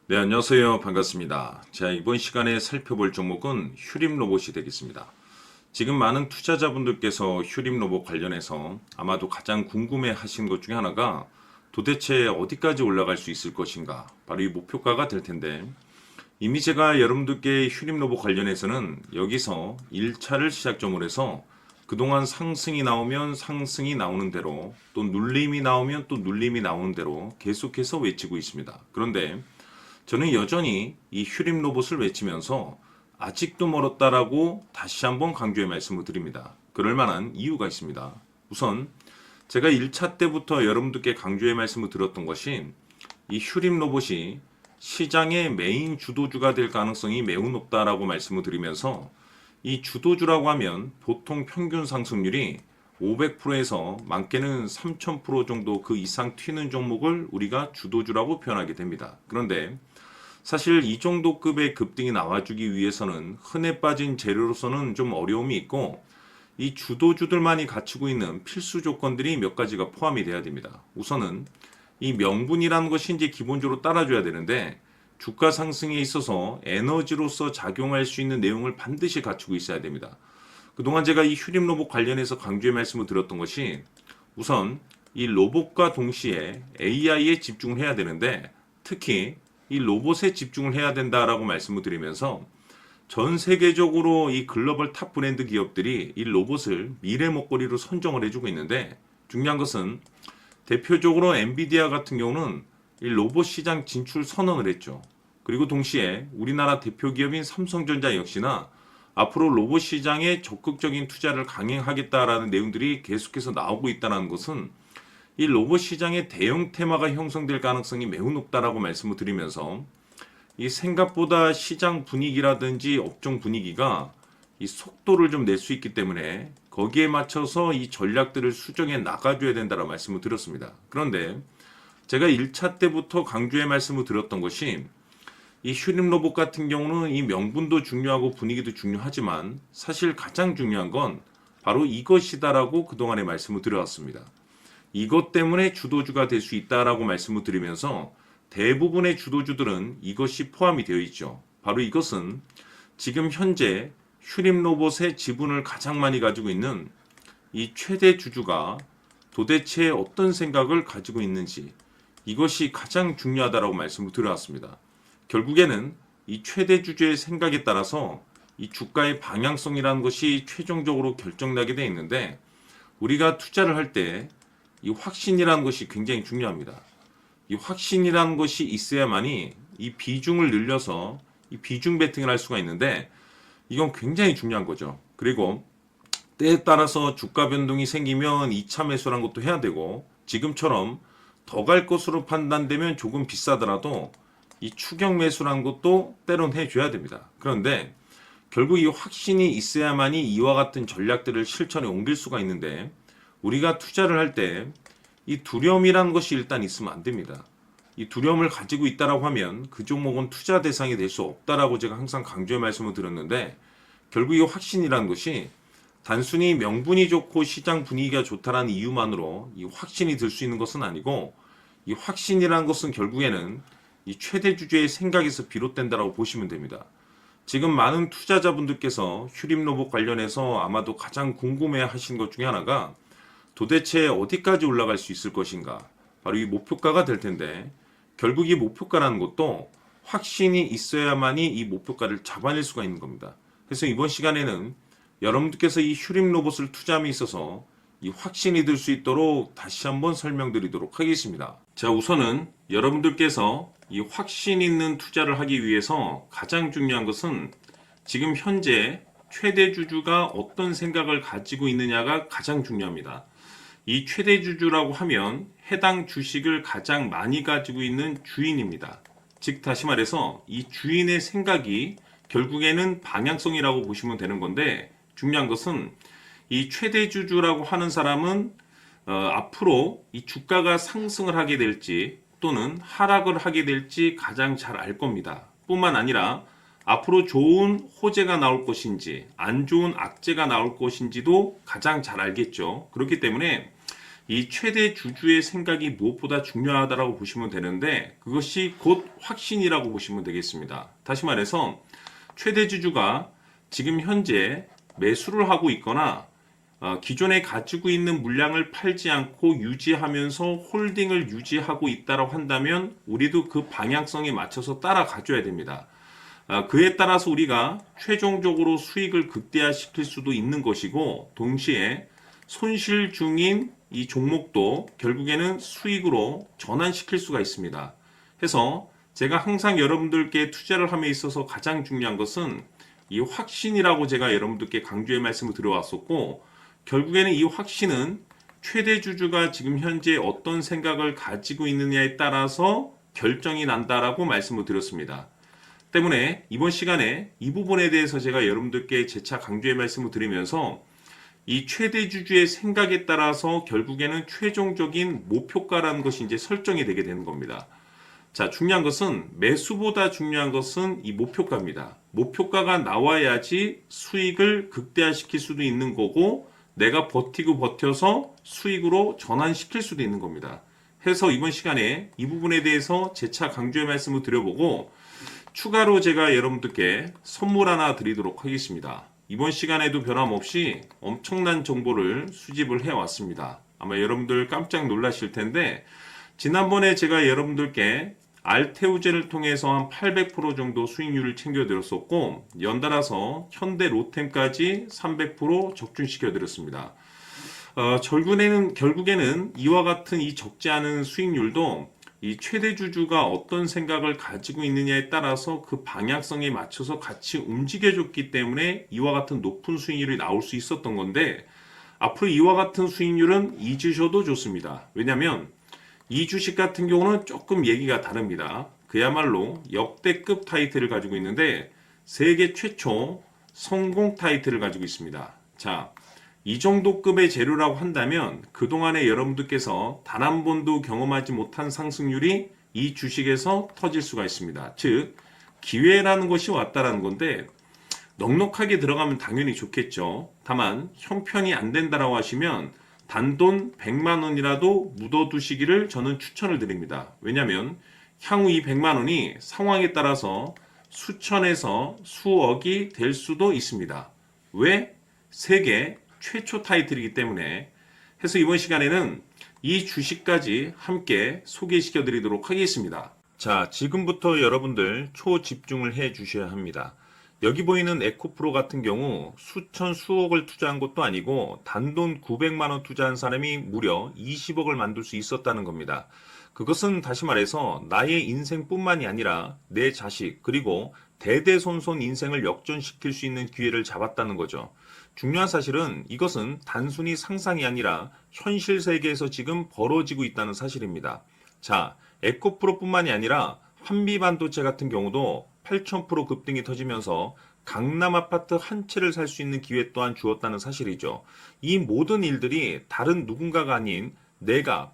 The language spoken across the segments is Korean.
네, 안녕하세요. 반갑습니다. 자, 이번 시간에 살펴볼 종목은 휴림 로봇이 되겠습니다. 지금 많은 투자자분들께서 휴림 로봇 관련해서 아마도 가장 궁금해 하신 것 중에 하나가 도대체 어디까지 올라갈 수 있을 것인가? 바로 이 목표가가 될 텐데, 이미 제가 여러분들께 휴림 로봇 관련해서는 여기서 1차를 시작점으로 해서 그동안 상승이 나오면 상승이 나오는 대로, 또 눌림이 나오면 또 눌림이 나오는 대로 계속해서 외치고 있습니다. 그런데 저는 여전히 이 휴림 로봇을 외치면서 아직도 멀었다라고 다시 한번 강조의 말씀을 드립니다. 그럴 만한 이유가 있습니다. 우선 제가 1차 때부터 여러분들께 강조의 말씀을 드렸던 것이 이 휴림 로봇이 시장의 메인 주도주가 될 가능성이 매우 높다라고 말씀을 드리면서, 이 주도주라고 하면 보통 평균 상승률이 500%에서 많게는 3000% 정도 그 이상 튀는 종목을 우리가 주도주라고 표현하게 됩니다. 그런데 사실 이 정도 급의 급등이 나와주기 위해서는 흔해 빠진 재료로서는 좀 어려움이 있고, 이 주도주들만이 갖추고 있는 필수 조건들이 몇 가지가 포함이 돼야 됩니다. 우선은 이 명분이라는 것이 이제 기본적으로 따라줘야 되는데, 주가 상승에 있어서 에너지로서 작용할 수 있는 내용을 반드시 갖추고 있어야 됩니다. 그동안 제가 이 휴림 로봇 관련해서 강조의 말씀을 드렸던 것이, 우선 이 로봇과 동시에 AI에 집중을 해야 되는데, 특히 이 로봇에 집중을 해야 된다라고 말씀을 드리면서, 전 세계적으로 이 글로벌 탑 브랜드 기업들이 이 로봇을 미래 먹거리로 선정을 해주고 있는데, 중요한 것은 대표적으로 엔비디아 같은 경우는 이 로봇 시장 진출 선언을 했죠. 그리고 동시에 우리나라 대표 기업인 삼성전자 역시나 앞으로 로봇 시장에 적극적인 투자를 강행하겠다라는 내용들이 계속해서 나오고 있다는 것은 이 로봇 시장의 대형 테마가 형성될 가능성이 매우 높다라고 말씀을 드리면서, 이 생각보다 시장 분위기라든지 업종 분위기가 이 속도를 좀 낼 수 있기 때문에 거기에 맞춰서 이 전략들을 수정해 나가줘야 된다라고 말씀을 드렸습니다. 그런데 제가 1차 때부터 강조의 말씀을 드렸던 것이, 이 휴림 로봇 같은 경우는 이 명분도 중요하고 분위기도 중요하지만 사실 가장 중요한 건 바로 이것이다라고 그동안에 말씀을 드려왔습니다. 이것 때문에 주도주가 될 수 있다라고 말씀을 드리면서, 대부분의 주도주들은 이것이 포함이 되어 있죠. 바로 이것은 지금 현재 휴림 로봇의 지분을 가장 많이 가지고 있는 이 최대 주주가 도대체 어떤 생각을 가지고 있는지, 이것이 가장 중요하다라고 말씀을 드려왔습니다. 결국에는 이 최대 주주의 생각에 따라서 이 주가의 방향성이라는 것이 최종적으로 결정나게 되어 있는데, 우리가 투자를 할 때 이 확신이라는 것이 굉장히 중요합니다. 이 확신이라는 것이 있어야만이 이 비중을 늘려서 이 비중 베팅을 할 수가 있는데, 이건 굉장히 중요한 거죠. 그리고 때에 따라서 주가 변동이 생기면 2차 매수라는 것도 해야 되고, 지금처럼 더 갈 것으로 판단되면 조금 비싸더라도 이 추격 매수라는 것도 때론 해줘야 됩니다. 그런데 결국 이 확신이 있어야만이 이와 같은 전략들을 실천에 옮길 수가 있는데, 우리가 투자를 할 때 이 두려움이라는 것이 일단 있으면 안 됩니다. 이 두려움을 가지고 있다라고 하면 그 종목은 투자 대상이 될 수 없다라고 제가 항상 강조의 말씀을 드렸는데, 결국 이 확신이라는 것이 단순히 명분이 좋고 시장 분위기가 좋다라는 이유만으로 이 확신이 들 수 있는 것은 아니고, 이 확신이라는 것은 결국에는 이 최대 주주의 생각에서 비롯된다라고 보시면 됩니다. 지금 많은 투자자분들께서 휴림 로봇 관련해서 아마도 가장 궁금해 하신 것 중에 하나가 도대체 어디까지 올라갈 수 있을 것인가? 바로 이 목표가가 될 텐데, 결국 이 목표가라는 것도 확신이 있어야만이 이 목표가를 잡아낼 수가 있는 겁니다. 그래서 이번 시간에는 여러분들께서 이 휴림 로봇을 투자함에 있어서 이 확신이 들 수 있도록 다시 한번 설명드리도록 하겠습니다. 자, 우선은 여러분들께서 이 확신 있는 투자를 하기 위해서 가장 중요한 것은 지금 현재 최대 주주가 어떤 생각을 가지고 있느냐가 가장 중요합니다. 이 최대 주주라고 하면 해당 주식을 가장 많이 가지고 있는 주인입니다. 즉 다시 말해서 이 주인의 생각이 결국에는 방향성이라고 보시면 되는 건데, 중요한 것은 이 최대 주주라고 하는 사람은 앞으로 이 주가가 상승을 하게 될지 또는 하락을 하게 될지 가장 잘 알 겁니다. 뿐만 아니라 앞으로 좋은 호재가 나올 것인지 안 좋은 악재가 나올 것인지도 가장 잘 알겠죠. 그렇기 때문에 이 최대 주주의 생각이 무엇보다 중요하다라고 보시면 되는데 그것이 곧 확신이라고 보시면 되겠습니다. 다시 말해서 최대 주주가 지금 현재 매수를 하고 있거나 기존에 가지고 있는 물량을 팔지 않고 유지하면서 홀딩을 유지하고 있다고 한다면 우리도 그 방향성에 맞춰서 따라가줘야 됩니다. 그에 따라서 우리가 최종적으로 수익을 극대화시킬 수도 있는 것이고 동시에 손실 중인 이 종목도 결국에는 수익으로 전환시킬 수가 있습니다. 해서 제가 항상 여러분들께 투자를 함에 있어서 가장 중요한 것은 이 확신이라고 제가 여러분들께 강조의 말씀을 드려왔었고 결국에는 이 확신은 최대 주주가 지금 현재 어떤 생각을 가지고 있느냐에 따라서 결정이 난다라고 말씀을 드렸습니다. 때문에 이번 시간에 이 부분에 대해서 제가 여러분들께 재차 강조의 말씀을 드리면서 이 최대 주주의 생각에 따라서 결국에는 최종적인 목표가라는 것이 이제 설정이 되게 되는 겁니다. 자, 중요한 것은 매수보다 중요한 것은 이 목표가입니다. 목표가가 나와야지 수익을 극대화시킬 수도 있는 거고 내가 버티고 버텨서 수익으로 전환시킬 수도 있는 겁니다. 해서 이번 시간에 이 부분에 대해서 재차 강조의 말씀을 드려보고 추가로 제가 여러분들께 선물 하나 드리도록 하겠습니다. 이번 시간에도 변함없이 엄청난 정보를 수집을 해왔습니다. 아마 여러분들 깜짝 놀라실 텐데 지난번에 제가 여러분들께 알테우제를 통해서 한 800% 정도 수익률을 챙겨드렸었고 연달아서 현대 로템까지 300% 적중시켜드렸습니다. 결국에는 이와 같은 이 적지 않은 수익률도 이 최대 주주가 어떤 생각을 가지고 있느냐에 따라서 그 방향성에 맞춰서 같이 움직여줬기 때문에 이와 같은 높은 수익률이 나올 수 있었던 건데 앞으로 이와 같은 수익률은 잊으셔도 좋습니다. 왜냐하면 이 주식 같은 경우는 조금 얘기가 다릅니다. 그야말로 역대급 타이틀을 가지고 있는데 세계 최초 성공 타이틀을 가지고 있습니다. 자, 이 정도 급의 재료라고 한다면 그동안에 여러분들께서 단 한 번도 경험하지 못한 상승률이 이 주식에서 터질 수가 있습니다. 즉 기회라는 것이 왔다라는 건데 넉넉하게 들어가면 당연히 좋겠죠. 다만 형편이 안 된다라고 하시면 단돈 100만 원이라도 묻어두시기를 저는 추천을 드립니다. 왜냐하면 향후 이 100만 원이 상황에 따라서 수천에서 수억이 될 수도 있습니다. 왜? 세계 최초 타이틀이기 때문에. 해서 이번 시간에는 이 주식까지 함께 소개시켜 드리도록 하겠습니다. 자, 지금부터 여러분들 초집중을 해 주셔야 합니다. 여기 보이는 에코프로 같은 경우 수천 수억을 투자한 것도 아니고 단돈 900만 원 투자한 사람이 무려 20억을 만들 수 있었다는 겁니다. 그것은 다시 말해서 나의 인생뿐만이 아니라 내 자식 그리고 대대손손 인생을 역전시킬 수 있는 기회를 잡았다는 거죠. 중요한 사실은 이것은 단순히 상상이 아니라 현실 세계에서 지금 벌어지고 있다는 사실입니다. 자, 에코프로뿐만이 아니라 한미반도체 같은 경우도 8,000% 급등이 터지면서 강남 아파트 한 채를 살 수 있는 기회 또한 주었다는 사실이죠. 이 모든 일들이 다른 누군가가 아닌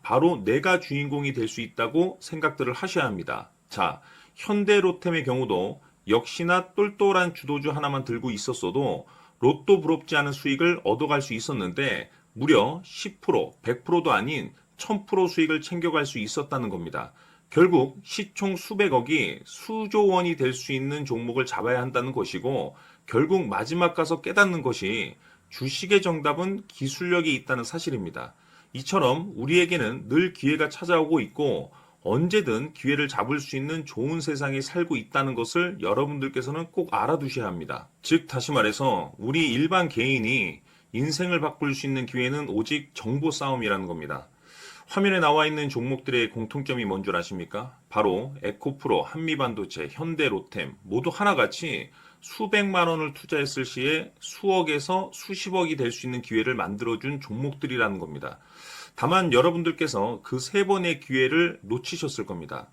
바로 내가 주인공이 될 수 있다고 생각들을 하셔야 합니다. 자, 현대로템의 경우도 역시나 똘똘한 주도주 하나만 들고 있었어도 로또 부럽지 않은 수익을 얻어갈 수 있었는데 무려 10%, 100%도 아닌 1000% 수익을 챙겨갈 수 있었다는 겁니다. 결국 시총 수백억이 수조 원이 될 수 있는 종목을 잡아야 한다는 것이고 결국 마지막 가서 깨닫는 것이 주식의 정답은 기술력이 있다는 사실입니다. 이처럼 우리에게는 늘 기회가 찾아오고 있고 언제든 기회를 잡을 수 있는 좋은 세상에 살고 있다는 것을 여러분들께서는 꼭 알아두셔야 합니다. 즉 다시 말해서 우리 일반 개인이 인생을 바꿀 수 있는 기회는 오직 정보 싸움이라는 겁니다. 화면에 나와 있는 종목들의 공통점이 뭔 줄 아십니까? 바로 에코프로, 한미반도체, 현대로템 모두 하나같이 수백만 원을 투자했을 시에 수억에서 수십억이 될 수 있는 기회를 만들어준 종목들이라는 겁니다. 다만 여러분들께서 그 세 번의 기회를 놓치셨을 겁니다.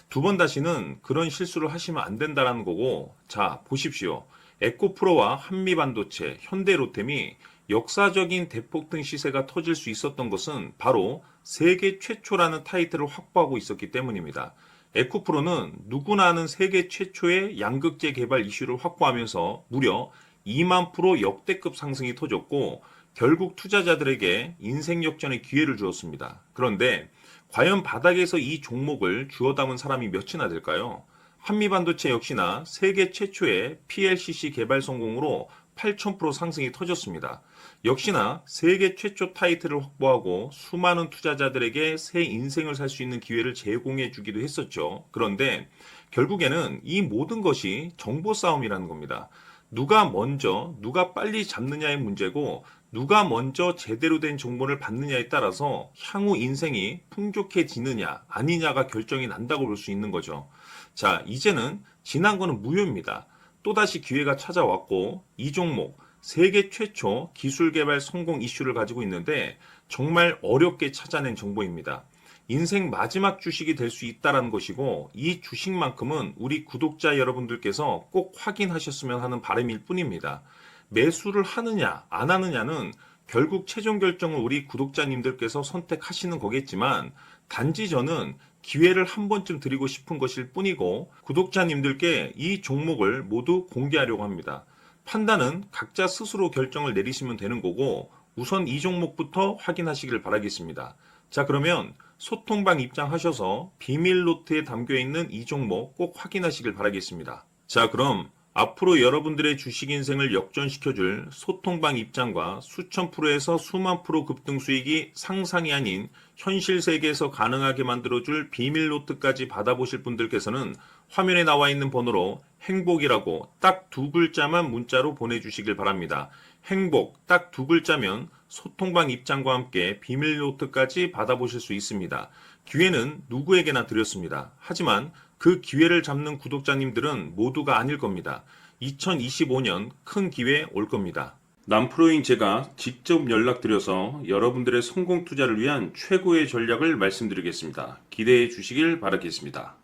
두 번 다시는 그런 실수를 하시면 안 된다는 거고 자 보십시오. 에코프로와 한미반도체, 현대로템이 역사적인 대폭등 시세가 터질 수 있었던 것은 바로 세계 최초라는 타이틀을 확보하고 있었기 때문입니다. 에코프로는 누구나 아는 세계 최초의 양극재 개발 이슈를 확보하면서 무려 2만% 역대급 상승이 터졌고 결국 투자자들에게 인생 역전의 기회를 주었습니다. 그런데 과연 바닥에서 이 종목을 주워 담은 사람이 몇이나 될까요? 한미반도체 역시나 세계 최초의 PLCC 개발 성공으로 8,000% 상승이 터졌습니다. 역시나 세계 최초 타이틀을 확보하고 수많은 투자자들에게 새 인생을 살 수 있는 기회를 제공해 주기도 했었죠. 그런데 결국에는 이 모든 것이 정보 싸움이라는 겁니다. 누가 먼저, 누가 빨리 잡느냐의 문제고, 누가 먼저 제대로 된 정보를 받느냐에 따라서 향후 인생이 풍족해지느냐, 아니냐가 결정이 난다고 볼 수 있는 거죠. 자, 이제는 지난 거는 무효입니다. 또다시 기회가 찾아왔고, 이 종목, 세계 최초 기술 개발 성공 이슈를 가지고 있는데, 정말 어렵게 찾아낸 정보입니다. 인생 마지막 주식이 될 수 있다는 것이고, 이 주식만큼은 우리 구독자 여러분들께서 꼭 확인하셨으면 하는 바람일 뿐입니다. 매수를 하느냐 안 하느냐는 결국 최종 결정을 우리 구독자님들께서 선택하시는 거겠지만, 단지 저는 기회를 한 번쯤 드리고 싶은 것일 뿐이고, 구독자님들께 이 종목을 모두 공개하려고 합니다. 판단은 각자 스스로 결정을 내리시면 되는 거고, 우선 이 종목부터 확인하시길 바라겠습니다. 자, 그러면 소통방 입장하셔서 비밀 노트에 담겨 있는 이 종목 꼭 확인하시길 바라겠습니다. 자, 그럼 앞으로 여러분들의 주식 인생을 역전시켜줄 소통방 입장과 수천 프로에서 수만 프로 급등 수익이 상상이 아닌 현실 세계에서 가능하게 만들어줄 비밀 노트까지 받아보실 분들께서는 화면에 나와 있는 번호로 행복이라고 딱 두 글자만 문자로 보내주시길 바랍니다. 행복 딱 두 글자면 소통방 입장과 함께 비밀 노트까지 받아보실 수 있습니다. 기회는 누구에게나 드렸습니다. 하지만 그 기회를 잡는 구독자님들은 모두가 아닐 겁니다. 2025년 큰 기회 올 겁니다. 남프로인 제가 직접 연락드려서 여러분들의 성공 투자를 위한 최고의 전략을 말씀드리겠습니다. 기대해 주시길 바라겠습니다.